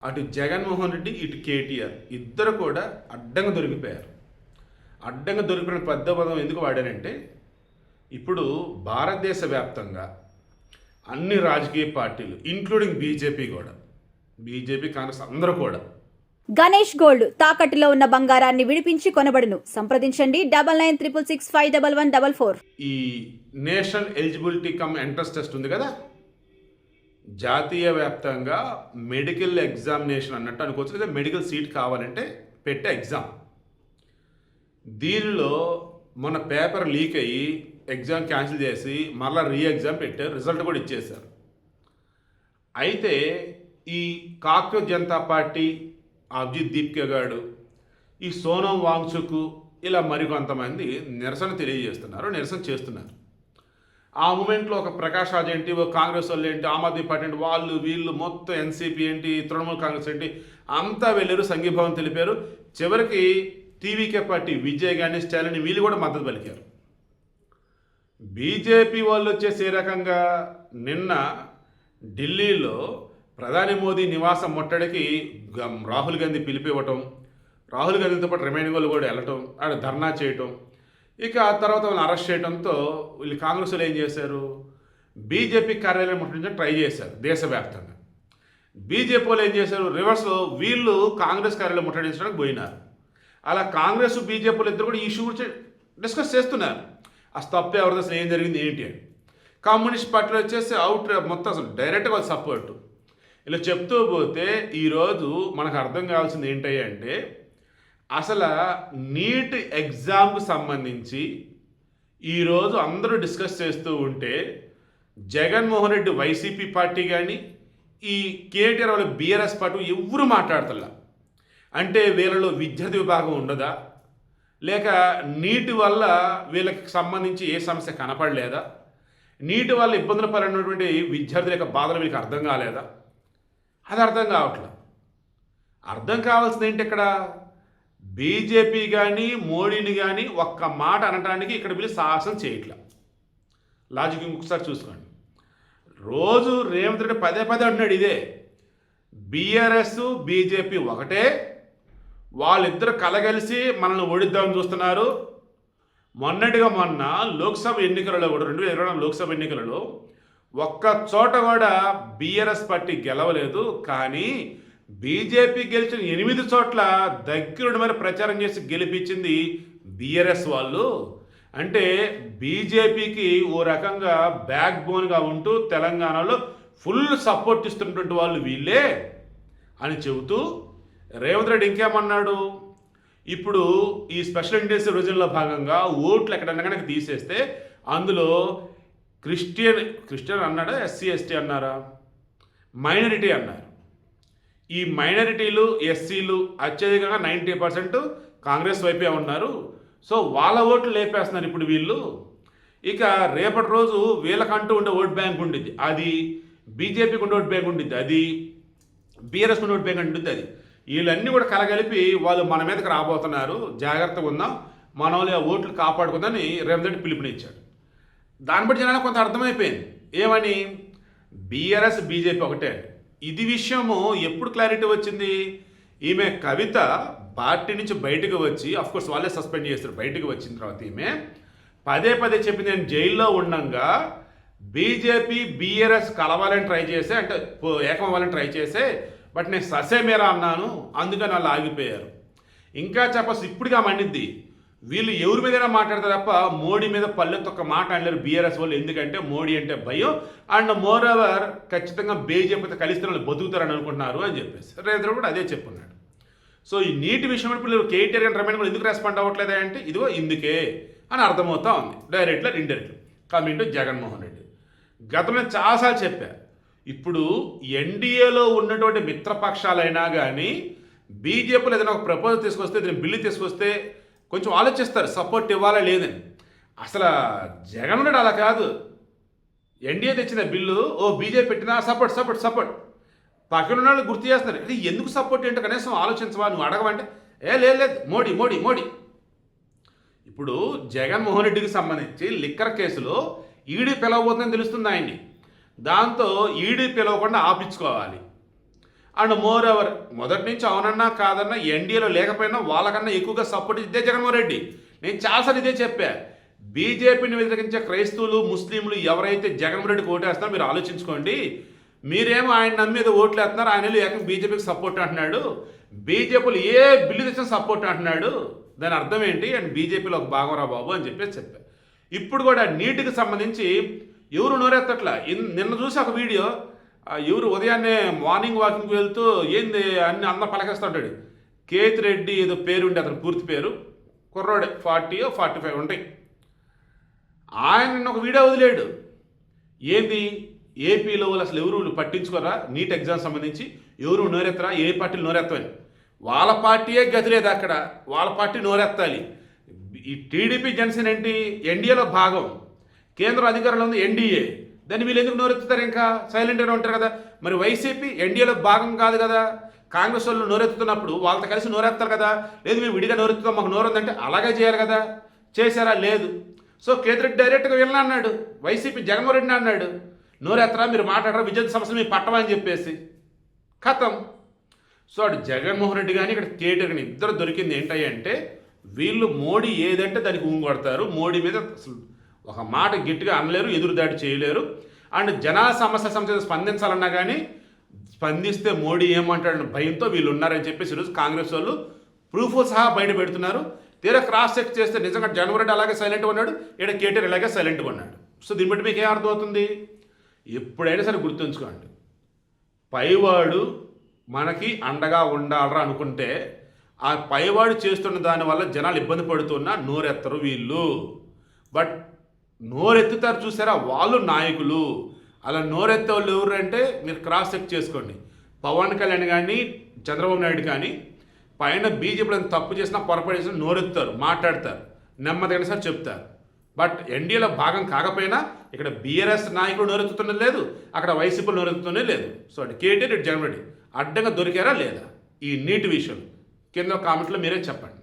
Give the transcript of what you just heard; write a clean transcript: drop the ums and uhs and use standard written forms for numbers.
అటు జగన్మోహన్ రెడ్డి ఇటు కేటీఆర్ ఇద్దరు కూడా అడ్డంగా దొరికిపోయారు. అడ్డంగా దొరికిన పెద్ద పదం ఎందుకు వాడానంటే, ఇప్పుడు భారతదేశ వ్యాప్తంగా అన్ని రాజకీయ పార్టీలు ఇంక్లూడింగ్ బీజేపీ కూడా, బీజేపీ కాంగ్రెస్ అందరూ కూడా గణేష్ గోల్డ్ తాకట్టులో ఉన్న బంగారాన్ని విడిపించి కొనబడును. సంప్రదించండి 9966511144. ఈ national eligibility cum entrance test ఉంది కదా, జాతీయ వ్యాప్తంగా మెడికల్ ఎగ్జామినేషన్ అన్నట్టు అనుకోవచ్చు, లేదా మెడికల్ సీట్ కావాలంటే పెట్టే ఎగ్జామ్. దీనిలో మన పేపర్ లీక్ అయ్యి ఎగ్జామ్ క్యాన్సిల్ చేసి మళ్ళీ రీ ఎగ్జామ్ పెట్టారు, రిజల్ట్ కూడా ఇచ్చేశారు. అయితే ఈ కాక్రోచ్ జనతా పార్టీ అభిజిత్ దీప్కే గాడు, ఈ సోనం వాంగ్చుక్, ఇలా మరికొంతమంది నిరసన తెలియజేస్తున్నారు, నిరసన చేస్తున్నారు. ఆ మూమెంట్లో ఒక ప్రకాష్ రాజ్ ఏంటి, ఓ కాంగ్రెస్ వాళ్ళు ఏంటి, ఆమ్ ఆద్మీ పార్టీ ఏంటి, వాళ్ళు వీళ్ళు మొత్తం ఎన్సీపీ ఏంటి, తృణమూల్ కాంగ్రెస్ ఏంటి, అంతా వెళ్ళారు, సంఘీభావం తెలిపారు. చివరికి టీవీకే పార్టీ విజయ్ గాని స్టాలిన్ వీళ్ళు కూడా మద్దతు పలికారు. బీజేపీ వాళ్ళు వచ్చేసి ఏ రకంగా నిన్న ఢిల్లీలో ప్రధాని మోదీ నివాసం ముట్టడికి రాహుల్ గాంధీ పిలిపివ్వటం, రాహుల్ గాంధీతో పాటు రిమైనింగ్ వాళ్ళు కూడా వెళ్ళటం, ఆడ ధర్నా చేయటం, ఇక ఆ తర్వాత వాళ్ళని అరెస్ట్ చేయడంతో వీళ్ళు కాంగ్రెస్ వాళ్ళు ఏం చేశారు, బీజేపీ కార్యాలయం ముట్టడించడం ట్రై చేశారు దేశవ్యాప్తంగా. బీజేపీ వాళ్ళు ఏం చేశారు, రివర్స్లో వీళ్ళు కాంగ్రెస్ కార్యాలయం ముట్టడించడానికి పోయినారు. అలా కాంగ్రెస్ బీజేపీలు ఇద్దరు కూడా ఈ ఇష్యూ గురించి డిస్కస్ చేస్తున్నారు. అసలు తప్పే ఎవరిది, అసలు ఏం జరిగింది ఏంటి అని. కమ్యూనిస్ట్ పార్టీలో వచ్చేసి మొత్తం అసలు డైరెక్ట్గా వాళ్ళు సపోర్టు. ఇలా చెప్తూ పోతే ఈరోజు మనకు అర్థం కావాల్సింది ఏంటయ్యా అంటే, అసలు నీట్ ఎగ్జామ్కి సంబంధించి ఈరోజు అందరూ డిస్కస్ చేస్తూ ఉంటే జగన్మోహన్ రెడ్డి వైసీపీ పార్టీ కానీ, ఈ కేటీఆర్ వాళ్ళ బీఆర్ఎస్ పార్టీ ఎవరు మాట్లాడతల్లా. అంటే వీళ్ళలో విద్యార్థి విభాగం ఉండదా, లేక నీటి వల్ల వీళ్ళకి సంబంధించి ఏ సమస్య కనపడలేదా, నీటి వల్ల ఇబ్బందులు పడినటువంటి విద్యార్థుల యొక్క బాధలు వీళ్ళకి అర్థం కాలేదా, అది అర్థం కావట్లేదు. అర్థం కావాల్సింది ఏంటి, ఇక్కడ బీజేపీ కానీ మోడీని కానీ ఒక్క మాట అనటానికి ఇక్కడ వీళ్ళు సాహసం చేయట్లా. లాజిక్ ఇంకొకసారి చూసుకోండి. రోజు రేవంత్ రెడ్డి పదే పదే అంటున్నాడు ఇదే, బీఆర్ఎస్ బీజేపీ ఒకటే, వాళ్ళిద్దరు కలగలిసి మనల్ని ఓడిద్దామని చూస్తున్నారు. మొన్న లోక్సభ ఎన్నికలలో కూడా 2024 లోక్సభ ఎన్నికలలో ఒక్క చోట కూడా బీఆర్ఎస్ పార్టీ గెలవలేదు, కానీ బీజేపీ గెలిచిన 8 చోట్ల దగ్గరుండి మరి ప్రచారం చేసి గెలిపించింది బీఆర్ఎస్ వాళ్ళు. అంటే బీజేపీకి ఓ రకంగా బ్యాక్ బోన్గా ఉంటూ తెలంగాణలో ఫుల్ సపోర్ట్ ఇస్తున్నటువంటి వాళ్ళు వీళ్ళే అని చెబుతూ రేవంత్ రెడ్డి ఇంకేమన్నాడు, ఇప్పుడు ఈ స్పెషల్ ఇంటెన్సివ్ రివిజన్లో భాగంగా ఓట్లు ఎక్కడన్నా కనుక తీసేస్తే అందులో క్రిస్టియన్ అన్నాడా, ఎస్సీ ఎస్టీ అన్నారా, మైనారిటీ అన్నారు. ఈ మైనారిటీలు ఎస్సీలు అత్యధికంగా 90% కాంగ్రెస్ వైపే ఉన్నారు. సో వాళ్ళ ఓట్లు లేపేస్తున్నారు ఇప్పుడు వీళ్ళు. ఇక రేపటి రోజు వీళ్ళకంటూ ఉండే ఓట్ బ్యాంక్ ఉండిద్ది, అది బీజేపీకి ఉండే ఓట్ బ్యాంక్ ఉండిద్ది, అది బీఆర్ఎస్ ఉండే ఓట్ బ్యాంక్ ఉండిద్ది. అది వీళ్ళన్నీ కూడా కలగలిపి వాళ్ళు మన మీదకి రాబోతున్నారు, జాగ్రత్తగా ఉందాం, మన వాళ్ళు ఆ ఓట్లు కాపాడుకుందని రేవంత్ రెడ్డి పిలుపునిచ్చాడు. దాన్ని బట్టి జనానికి కొంత అర్థమైపోయింది ఏమని, బీఆర్ఎస్ బీజేపీ ఒకటే. ఇది విషయము ఎప్పుడు క్లారిటీ వచ్చింది, ఈమె కవిత పార్టీ నుంచి బయటకు వచ్చి, అఫ్కోర్స్ వాళ్ళే సస్పెండ్ చేస్తారు, బయటకు వచ్చిన తర్వాత ఈమె పదే పదే చెప్పింది, నేను జైల్లో ఉండంగా బీజేపీ బీఆర్ఎస్ కలవాలని ట్రై చేసే, అంటే ఏకమవ్వాలని ట్రై చేసే, బట్ నేను ససేమేరా అన్నాను, అందుకని వాళ్ళు ఆగిపోయారు. ఇంకా చెప్పాల్సి ఇప్పుడుగా మండిద్ది, వీళ్ళు ఎవరి మీదైనా మాట్లాడతారు తప్ప మోడీ మీద పల్లెత్తొక్క మాట అనలేరు బీఆర్ఎస్ వాళ్ళు, ఎందుకంటే మోడీ అంటే భయం, అండ్ మోర్ ఓవర్ ఖచ్చితంగా బీజేపీతో కలిస్తే వాళ్ళు బతుకుతారని అనుకుంటున్నారు అని చెప్పేసి రేవంత్ కూడా అదే చెప్పున్నాడు. సో ఈ నీటి విషయం ఇప్పుడు కేటీఆర్ గారి రమేణ్ కూడా ఎందుకు రెస్పాండ్ అవ్వట్లేదా అంటే, ఇదిగో ఇందుకే అని అర్థమవుతా ఉంది, డైరెక్ట్గా ఇండైరెక్ట్గా. కమింగ్ టు జగన్మోహన్ రెడ్డి, గతంలో చాలాసార్లు చెప్పారు, ఇప్పుడు ఎన్డీఏలో ఉన్నటువంటి మిత్రపక్షాలైనా కానీ బీజేపీలో ఏదైనా ఒక ప్రపోజల్ తీసుకొస్తే, ఏదైనా బిల్లు తీసుకొస్తే కొంచెం ఆలోచిస్తారు సపోర్ట్ ఇవ్వాలా లేదని. అసలు జగన్ రెడ్డి అలా కాదు, ఎన్డీఏ తెచ్చిన బిల్లు ఓ బీజేపీ పెట్టినా సపోర్ట్ సపోర్ట్ సపోర్ట్, పక్కన ఉన్న వాళ్ళు గుర్తు చేస్తున్నారు, ఇది ఎందుకు సపోర్ట్ ఏంటో కనీసం ఆలోచించవా, నువ్వు అడగవంటే లేదు మోడీ మోడీ మోడీ. ఇప్పుడు జగన్మోహన్ రెడ్డికి సంబంధించి లిక్కర్ కేసులో ఈడీ పిలవబోతుందని తెలుస్తుంది ఆయన్ని, దాంతో ఈడీ పిలవకుండా ఆపించుకోవాలి. అండ్ మోర్ ఎవర్ మొదటి నుంచి అవునన్నా కాదన్నా ఎన్డీఏలో లేకపోయినా వాళ్ళకన్నా ఎక్కువగా సపోర్ట్ ఇదే జగన్మోహన్ రెడ్డి. నేను చాలాసార్లు ఇదే చెప్పా. బీజేపీని వ్యతిరేకించే క్రైస్తవులు ముస్లింలు ఎవరైతే జగన్మోహన్ రెడ్డికి ఓటేస్తున్నారో మీరు ఆలోచించుకోండి. మీరేమో ఆయన నమ్మేది ఓట్లు వేస్తున్నారు, ఆయన ఏకంగా బీజేపీకి సపోర్ట్ అంటున్నాడు. బీజేపీలో ఏ బిల్లు తెచ్చినా సపోర్ట్ అంటున్నాడు. దాని అర్థం ఏంటి? అండ్ బీజేపీలో ఒక భాగం రా బాబు అని చెప్పేసి చెప్పా. ఇప్పుడు కూడా నీటికి సంబంధించి ఎవరు నోరెత్తట్లా. నిన్న చూసి ఒక వీడియో, ఎవరు ఉదయాన్నే మార్నింగ్ వాకింగ్కి వెళ్తూ ఏంది అన్ని అందరూ పలకేస్తుంటాడు. కేతిరెడ్డి ఏదో పేరుండి అతని పూర్తి పేరు, కుర్రోడే 40-45 ఉంటాయి. ఆయన ఒక వీడియో వదిలేడు. ఏంది ఏపీలో అసలు ఎవరు పట్టించుకోరా నీట్ ఎగ్జామ్ సంబంధించి, ఎవరు నోరెత్తరా, ఏ పార్టీలు నోరెత్తని. వాళ్ళ పార్టీయే గతి లేదు అక్కడ, వాళ్ళ పార్టీ నోరెత్తాలి. ఈ టీడీపీ జనసేన ఏంటి? ఎన్డీఏలో భాగం, కేంద్ర అధికారంలో ఉంది ఎన్డీఏ. దాన్ని వీళ్ళు ఎందుకు నోరెత్తుతారు? ఇంకా సైలెంట్గా ఉంటారు కదా. మరి వైసీపీ ఎన్డీఏలో భాగం కాదు కదా. కాంగ్రెస్ వాళ్ళు నోరెత్తుతున్నప్పుడు వాళ్ళతో కలిసి నోరెత్తారు కదా. లేదు మేము విడిగా నోరెత్తుతాం, మాకు నోరుందంటే అలాగే చేయాలి కదా. చేశారా? లేదు. సో కేతిరెడ్డి డైరెక్ట్గా వీళ్ళని అన్నాడు, వైసీపీ జగన్మోహన్ రెడ్డిని అన్నాడు, నోరెత్తరా, మీరు మాట్లాడరా, విద్యుత్ సమస్యలు మీరు పట్టమని చెప్పేసి ఖతం. సో అటు జగన్మోహన్ రెడ్డి కానీ ఇక్కడ కేటీఆర్ కానీ ఇద్దరు దొరికింది ఏంటంటే, వీళ్ళు మోడీ ఏదంటే దానికి ఊంగొడతారు. మోడీ మీద అసలు ఒక మాట గట్టిగా అనలేరు, ఎదురుదాడి చేయలేరు. అండ్ జనాల సమస్య స్పందించాలన్నా కానీ స్పందిస్తే మోడీ ఏమంటాడని భయంతో వీళ్ళు ఉన్నారని చెప్పేసి ఈరోజు కాంగ్రెస్ వాళ్ళు ప్రూఫ్ సహా బయట పెడుతున్నారు. తీరా క్రాస్ చెక్ చేస్తే నిజంగా జగన్మోహన్ రెడ్డి అలాగే సైలెంట్గా ఉన్నాడు, ఇక్కడ కేటీఆర్ ఇలాగే సైలెంట్గా ఉన్నాడు. సో దీన్ని బట్టి మీకు ఏం అర్థమవుతుంది? ఎప్పుడైనా సరే గుర్తుంచుకోండి, పైవాడు మనకి అండగా ఉండాలరా అనుకుంటే ఆ పైవాడు చేస్తున్న దానివల్ల జనాలు ఇబ్బంది పడుతున్నా నోరెత్తరు వీళ్ళు. బట్ నోరెత్తుతారు చూసారా, వాళ్ళు నాయకులు. అలా నోరెత్తే వాళ్ళు ఎవరు అంటే మీరు క్రాస్ చెక్ చేసుకోండి. పవన్ కళ్యాణ్ కానీ చంద్రబాబు నాయుడు కానీ పైన బీజేపీలో తప్పు చేసినా పొరపాటు చేసినా నోరెత్తుతారు, మాట్లాడతారు, నెమ్మదిగా సార్ చెప్తారు. బట్ ఎన్డీఏలో భాగం కాకపోయినా ఇక్కడ బీఆర్ఎస్ నాయకులు నోరెత్తుతున్నది లేదు, అక్కడ వైసీపీలు నోరెత్తుతూనే లేదు. సో అటు కేటీఆర్, ఇటు జగన్ రెడ్డి అడ్డంగా దొరికారా లేదా ఈ నీటి విషయం? కింద కామెంట్లో మీరే చెప్పండి.